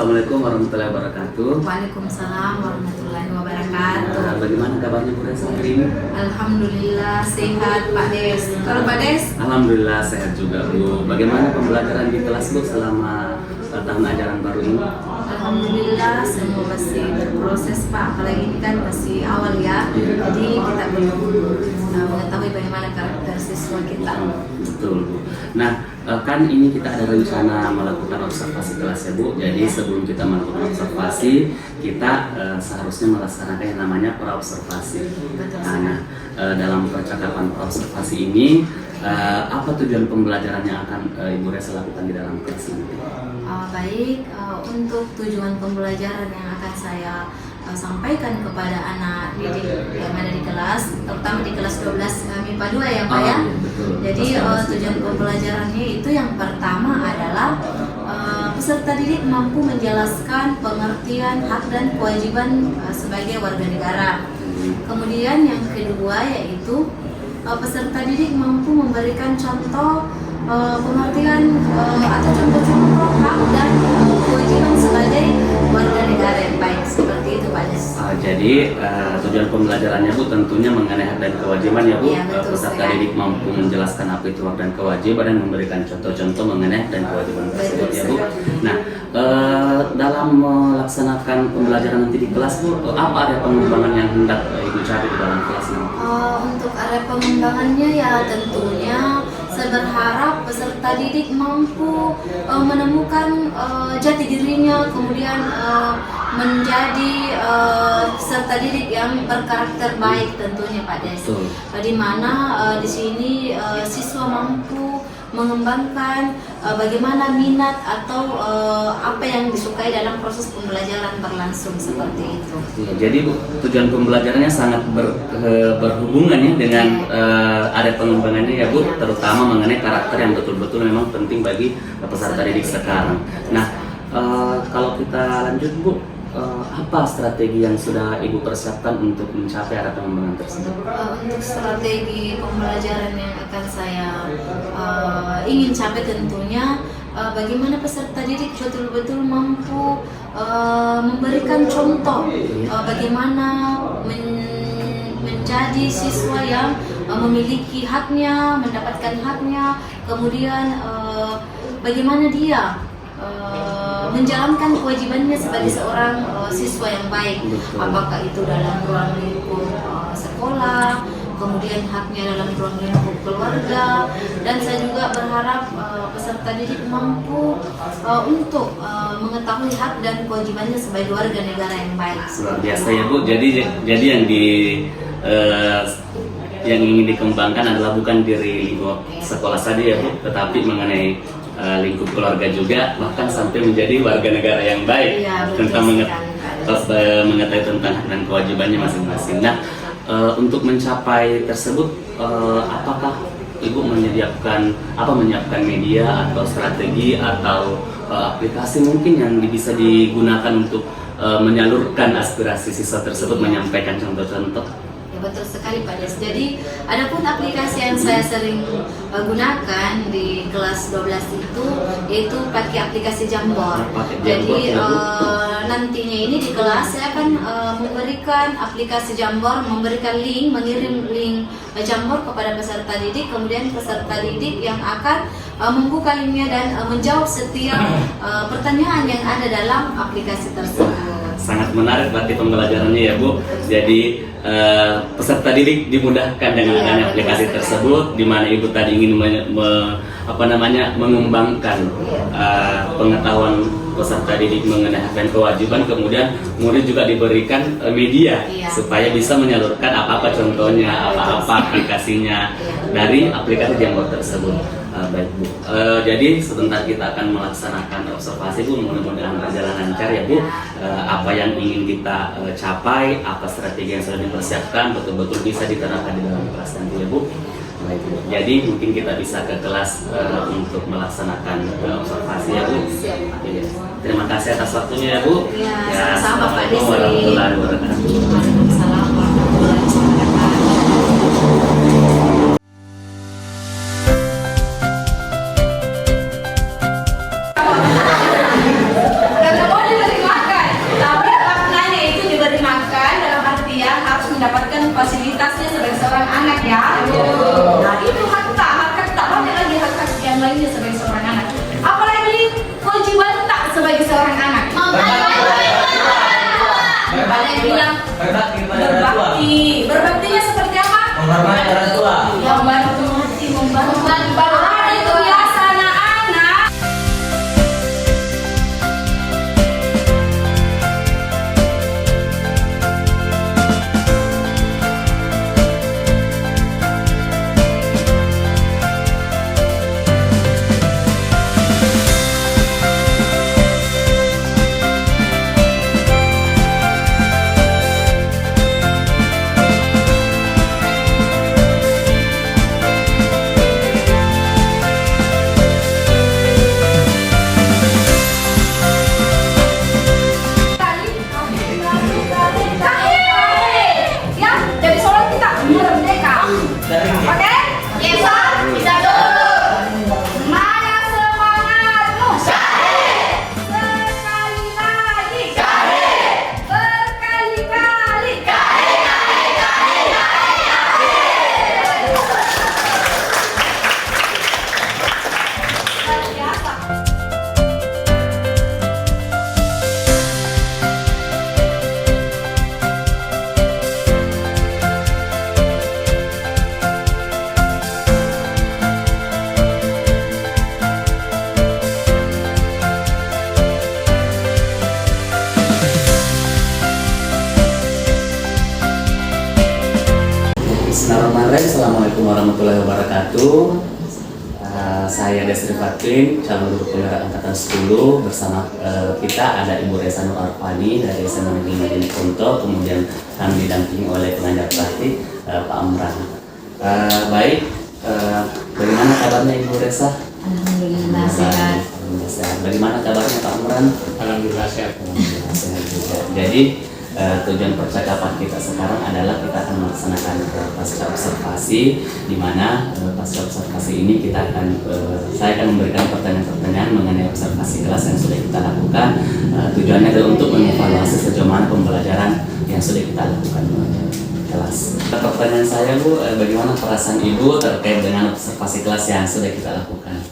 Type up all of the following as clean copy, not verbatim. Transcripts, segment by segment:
Assalamualaikum warahmatullahi wabarakatuh. Waalaikumsalam warahmatullahi wabarakatuh. Bagaimana kabarnya Bu Resa hari ini? Alhamdulillah sehat Pak Des. Kalau Pak Des? Alhamdulillah sehat juga Bu. Bagaimana pembelajaran di kelas Bu selama tahun ajaran baru ini? Alhamdulillah semua masih berproses Pak. Apalagi ini kan masih awal ya. Jadi kita belum mengetahui bagaimana karakter siswa kita. Betul Bu. Nah, kan ini kita ada rencana melakukan observasi kelas ya Bu. Jadi sebelum kita melakukan observasi, kita seharusnya melaksanakan yang namanya praobservasi. Nah, dalam percakapan praobservasi ini, apa tujuan pembelajaran yang akan Ibu Resa lakukan di dalam kelas ini? Baik, untuk tujuan pembelajaran yang akan saya sampaikan kepada anak didik yang ada di kelas, terutama di kelas 12 MIPA 2 ya Pak ya. Betul. Jadi tujuan pembelajarannya itu yang pertama adalah peserta didik mampu menjelaskan pengertian hak dan kewajiban sebagai warga negara. Kemudian yang kedua yaitu peserta didik mampu memberikan contoh pengertian atau contoh-contoh hak dan kewajiban sebagai warga negara yang baik, seperti itu Pak Des. Jadi tujuan pembelajarannya Bu tentunya mengenai hak dan kewajiban ya Bu. Iya, betul, Peserta sekali. didik mampu menjelaskan apa itu hak dan kewajiban dan memberikan contoh-contoh mengenai hak dan kewajiban tersebut ya Bu. Nah, dalam melaksanakan pembelajaran nanti di kelas Bu, apa area pengembangan yang hendak Ibu cari di dalam kelas nanti? Untuk area pengembangannya ya tentunya saya berharap peserta didik mampu menemukan jati dirinya, kemudian menjadi peserta didik yang berkarakter baik tentunya Pak Des. Di mana di sini siswa mampu mengembangkan bagaimana minat atau apa yang disukai dalam proses pembelajaran berlangsung seperti itu. Ya, jadi Bu, tujuan pembelajarannya sangat berhubungan ya dengan area pengembangannya ya Bu, terutama mengenai karakter yang betul-betul memang penting bagi peserta didik sekarang. Nah, kalau kita lanjut Bu, apa strategi yang sudah Ibu persiapkan untuk mencapai area pengembangan tersebut? Untuk strategi pembelajaran yang akan saya ingin capai tentunya bagaimana peserta didik betul-betul mampu memberikan contoh bagaimana menjadi siswa yang memiliki haknya, mendapatkan haknya, kemudian bagaimana dia menjalankan kewajibannya sebagai seorang siswa yang baik. Apakah itu dalam ruang lingkup sekolah, kemudian haknya dalam ruang lingkup keluarga, dan saya juga berharap peserta didik mampu untuk mengetahui hak dan kewajibannya sebagai warga negara yang baik. Luar biasa ya Bu. Jadi yang ingin dikembangkan adalah bukan diri lingkup sekolah saja ya Bu, tetapi mengenai lingkup keluarga juga, bahkan sampai menjadi warga negara yang baik. Tentang mengetahui tentang hak dan kewajibannya masing-masing. Nah, untuk mencapai tersebut, apakah Ibu menyiapkan media atau strategi atau aplikasi mungkin yang bisa digunakan untuk menyalurkan aspirasi siswa tersebut, menyampaikan contoh-contoh? Betul sekali Pak Des. Jadi adapun aplikasi yang saya sering gunakan di kelas 12 itu yaitu pakai aplikasi Jamboard. Jadi nantinya ini di kelas saya akan memberikan aplikasi Jamboard, mengirim link Jamboard kepada peserta didik, kemudian peserta didik yang akan membuka linknya dan menjawab setiap pertanyaan yang ada dalam aplikasi tersebut. Sangat menarik berarti pembelajarannya ya Bu. Jadi peserta didik dimudahkan dengan adanya aplikasi tersebut, di mana Ibu tadi ingin mengembangkan pengetahuan peserta didik mengenai hak dan kewajiban, kemudian murid juga diberikan media supaya bisa menyalurkan apa-apa contohnya, apa-apa aplikasinya dari aplikasi Jamboard tersebut. Baik Bu, jadi sebentar kita akan melaksanakan observasi Bu, mudah-mudahan berjalan lancar ya Bu. Apa yang ingin kita capai, apa strategi yang sudah dipersiapkan betul-betul bisa diterapkan di dalam kelas nanti ya Bu. Baik Bu, jadi mungkin kita bisa ke kelas untuk melaksanakan observasi ya Bu. Terima kasih atas waktunya ya Bu. Ya, sama-sama Pak Des. Warahmatullahi wabarakatuh. Waalaikumsalam warahmatullahi wabarakatuh. Gak boleh kapasitasnya sebagai seorang anak ya. Nah itu hak tak banyak lagi hak yang lainnya sebagai seorang anak. Apalagi kewajiban tak sebagai seorang anak. Banyak yang bilang berbaktinya seperti apa? Menghormati orang tua. Membantu itu biasa anak-anak. Bismillahirrahmanirrahim. Assalamualaikum warahmatullahi wabarakatuh. Saya Desri Fatin, calon guru penggerak angkatan 10. Bersama kita ada Ibu Resa Nur Arfani dari SMA Negeri Madinah Kunto. Kemudian kami didampingi oleh pengajar praktik Pak Amran. Baik, bagaimana kabarnya Ibu Resa? Alhamdulillah sehat. Alhamdulillah sehat. Bagaimana kabarnya Pak Amran? Alhamdulillah sehat. Alhamdulillah sehat juga. Jadi tujuan percakapan kita sekarang adalah kita akan melaksanakan pasca observasi, di mana pasca observasi ini saya akan memberikan pertanyaan-pertanyaan mengenai observasi kelas yang sudah kita lakukan. Tujuannya adalah untuk mengevaluasi sejauh mana pembelajaran yang sudah kita lakukan di kelas. Pertanyaan saya, Bu, bagaimana perasaan Ibu terkait dengan observasi kelas yang sudah kita lakukan?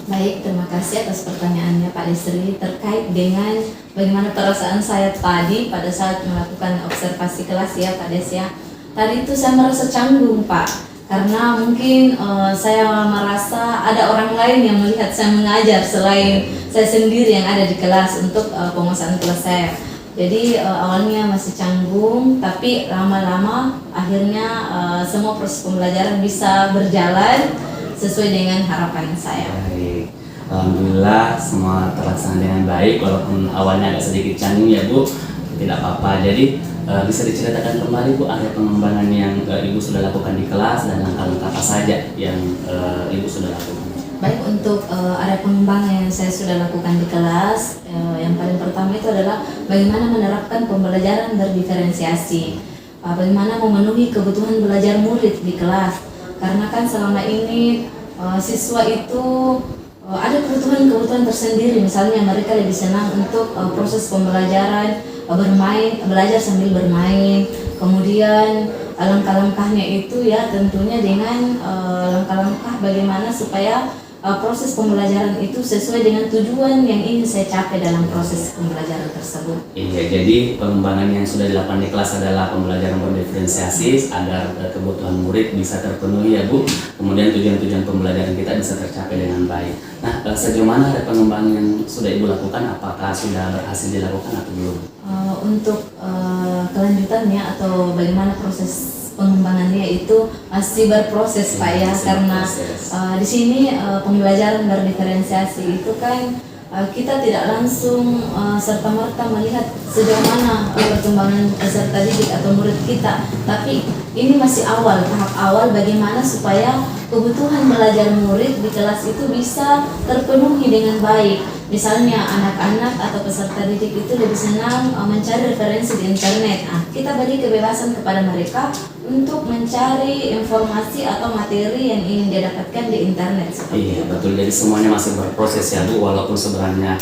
Baik, terima kasih atas pertanyaannya Pak Desri terkait dengan bagaimana perasaan saya tadi pada saat melakukan observasi kelas ya Pak Des ya. Tadi itu saya merasa canggung Pak, karena mungkin saya merasa ada orang lain yang melihat saya mengajar selain saya sendiri yang ada di kelas untuk penguasaan kelas saya. Jadi awalnya masih canggung, tapi lama-lama akhirnya semua proses pembelajaran bisa berjalan sesuai dengan harapan saya. Baik, alhamdulillah semua terlaksana dengan baik, walaupun awalnya agak sedikit canggung ya Bu, tidak apa-apa. Jadi bisa diceritakan kembali Bu, area pengembangan yang Ibu sudah lakukan di kelas dan langkah-langkah apa saja yang Ibu sudah lakukan? Baik, untuk area pengembangan yang saya sudah lakukan di kelas, yang paling pertama itu adalah bagaimana menerapkan pembelajaran berdiferensiasi, bagaimana memenuhi kebutuhan belajar murid di kelas. Karena kan selama ini siswa itu ada kebutuhan-kebutuhan tersendiri, misalnya mereka lebih senang untuk proses pembelajaran belajar sambil bermain, kemudian langkah-langkahnya itu ya tentunya dengan langkah-langkah bagaimana supaya proses pembelajaran itu sesuai dengan tujuan yang ingin saya capai dalam proses pembelajaran tersebut. Iya, jadi pengembangan yang sudah dilakukan di kelas adalah pembelajaran berdiferensiasi agar kebutuhan murid bisa terpenuhi ya Bu. Kemudian tujuan-tujuan pembelajaran kita bisa tercapai dengan baik. Nah, sejauh mana ada pengembangan yang sudah Ibu lakukan? Apakah sudah berhasil dilakukan atau belum? Untuk kelanjutannya atau bagaimana proses pengembangannya itu masih berproses Pak ya, karena di sini pembelajaran berdiferensiasi itu kan kita tidak langsung serta-merta melihat sejauh mana perkembangan peserta didik atau murid kita, tapi ini masih tahap awal bagaimana supaya kebutuhan belajar murid di kelas itu bisa terpenuhi dengan baik. Misalnya anak-anak atau peserta didik itu lebih senang mencari referensi di internet. Kita beri kebebasan kepada mereka untuk mencari informasi atau materi yang ingin dia dapatkan di internet. Iya betul, jadi semuanya masih berproses ya Bu, walaupun sebenarnya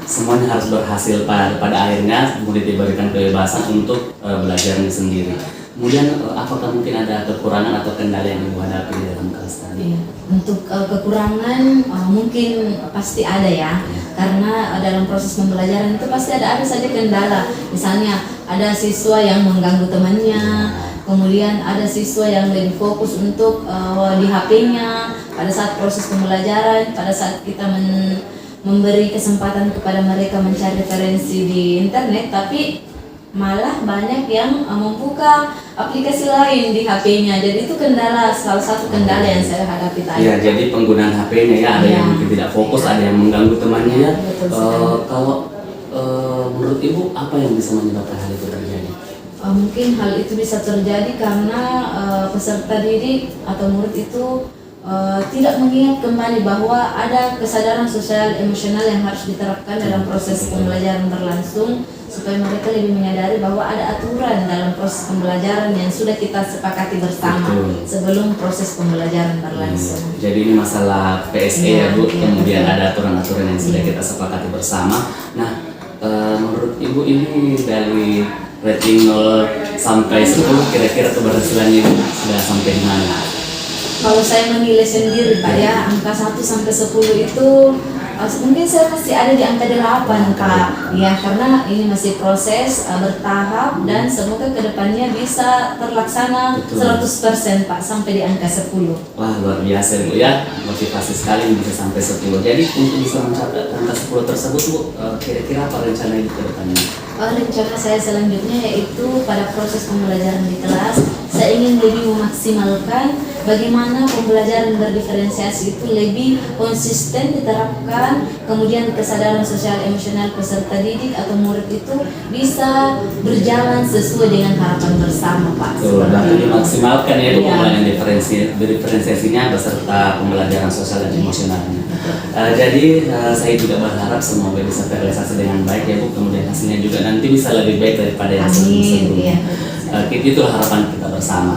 semuanya harus berhasil pada akhirnya murid diberikan kebebasan untuk belajarnya sendiri. Kemudian apakah mungkin ada kekurangan atau kendala yang Ibu hadapi di dalam kelas tadi? Iya. Untuk kekurangan mungkin pasti ada ya, karena dalam proses pembelajaran itu pasti ada saja kendala. Misalnya ada siswa yang mengganggu temannya, kemudian ada siswa yang lebih fokus untuk di HP-nya pada saat proses pembelajaran, pada saat kita memberi kesempatan kepada mereka mencari referensi di internet, tapi malah banyak yang membuka aplikasi lain di HP-nya. Jadi itu salah satu kendala yang saya hadapi tadi. Ya, jadi penggunaan HP-nya ya, ada yang mungkin tidak fokus, ada yang mengganggu temannya ya. Kalau menurut Ibu apa yang bisa menyebabkan hal itu terjadi? Mungkin hal itu bisa terjadi karena peserta didik atau murid itu tidak mengingat kembali bahwa ada kesadaran sosial emosional yang harus diterapkan dalam proses pembelajaran berlangsung, supaya mereka lebih menyadari bahwa ada aturan dalam proses pembelajaran yang sudah kita sepakati bersama. Betul. Sebelum proses pembelajaran berlangsung. Jadi ini masalah PSE ya Bu, kemudian ada aturan-aturan yang sudah kita sepakati bersama. Nah, menurut Ibu ini dari rating 0 sampai 10 kira-kira keberhasilannya sudah sampai di mana? Kalau saya menilai sendiri Pak ya, angka 1 sampai 10 itu mungkin saya masih ada di angka 8 Pak ya, karena ini masih proses bertahap dan semoga kedepannya bisa terlaksana 100% Pak sampai di angka 10. Wah, luar biasa Bu ya, motivasi sekali bisa sampai 10. Jadi untuk bisa mencapai angka 10 tersebut Bu, kira-kira apa rencana Ibu ke depannya? Rencana saya selanjutnya yaitu pada proses pembelajaran di kelas, saya ingin lebih memaksimalkan bagaimana pembelajaran berdiferensiasi itu lebih konsisten diterapkan, kemudian kesadaran sosial emosional peserta didik atau murid itu bisa berjalan sesuai dengan harapan bersama Pak. Berarti dimaksimalkan ya Bu pembelajaran diferensiasinya beserta pembelajaran sosial dan emosionalnya. Jadi saya juga berharap semoga bisa terrealisasi dengan baik ya Bu, kemudian hasilnya juga nanti bisa lebih baik daripada yang sebelumnya. Itu harapan kita bersama.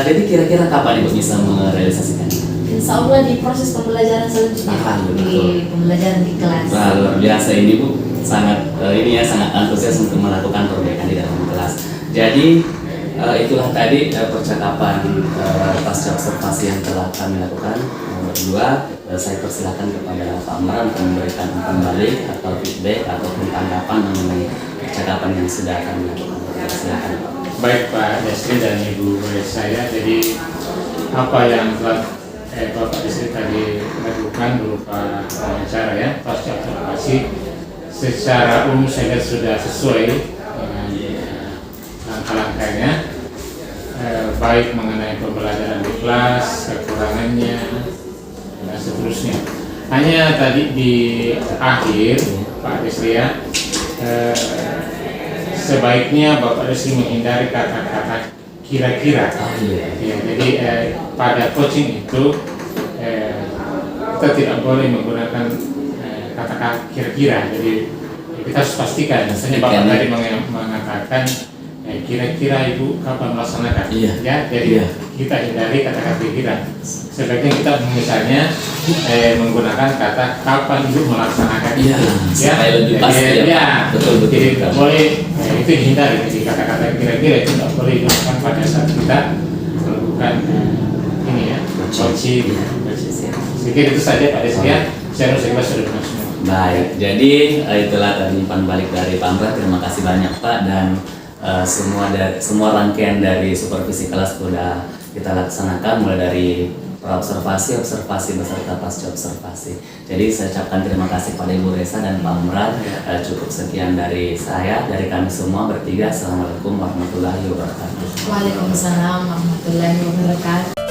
Jadi kira-kira kapan Ibu bisa merealisasikannya? Insya Allah di proses pembelajaran selanjutnya Pak, di pembelajaran di kelas. Wah, luar biasa ini Bu, sangat sangat antusias untuk melakukan perbaikan di dalam kelas. Jadi itulah tadi percakapan pasca observasi yang telah kami lakukan. Nomor 2, saya persilakan kepada Pak Amran untuk memberikan umpan balik atau feedback ataupun tanggapan mengenai percakapan yang sudah kami lakukan. Silakan Pak. Baik Pak Desri dan Ibu saya, jadi apa yang telah Bapak Desri tadi lakukan berupa wawancara ya, pasca observasi secara umum saya lihat sudah sesuai dengan langkah-langkahnya, baik mengenai pembelajaran di kelas, kekurangannya, dan seterusnya. Hanya tadi di akhir Pak Desri ya, sebaiknya Bapak Desri menghindari kata-kata kira-kira. Ya, jadi pada coaching itu kita tidak boleh menggunakan kata-kata kira-kira. Jadi kita harus pastikan. Misalnya Bapak tadi mengatakan kira-kira Ibu kapan melaksanakan. Ya, jadi kita hindari kata-kata kira-kira. Sebaiknya kita misalnya menggunakan kata kapan Ibu melaksanakan. Supaya lebih pasti ya. Betul. Jadi tidak boleh itu dihindari. Jadi kata-kata kira-kira itu tidak boleh digunakan pada saat kita melakukan ini ya, coaching. Sedikit itu saja Pak Desri ya. Saya rasa sudah benar semua. Baik, jadi itulah tadi umpan balik dari Pak Amran. Terima kasih banyak Pak, dan semua rangkaian dari supervisi kelas sudah kita laksanakan mulai dari observasi beserta pasca observasi. Jadi saya ucapkan terima kasih pada Ibu Resa dan Pak Amran. Cukup sekian dari saya, dari kami semua bertiga. Assalamualaikum warahmatullahi wabarakatuh. Waalaikumsalam warahmatullahi wabarakatuh.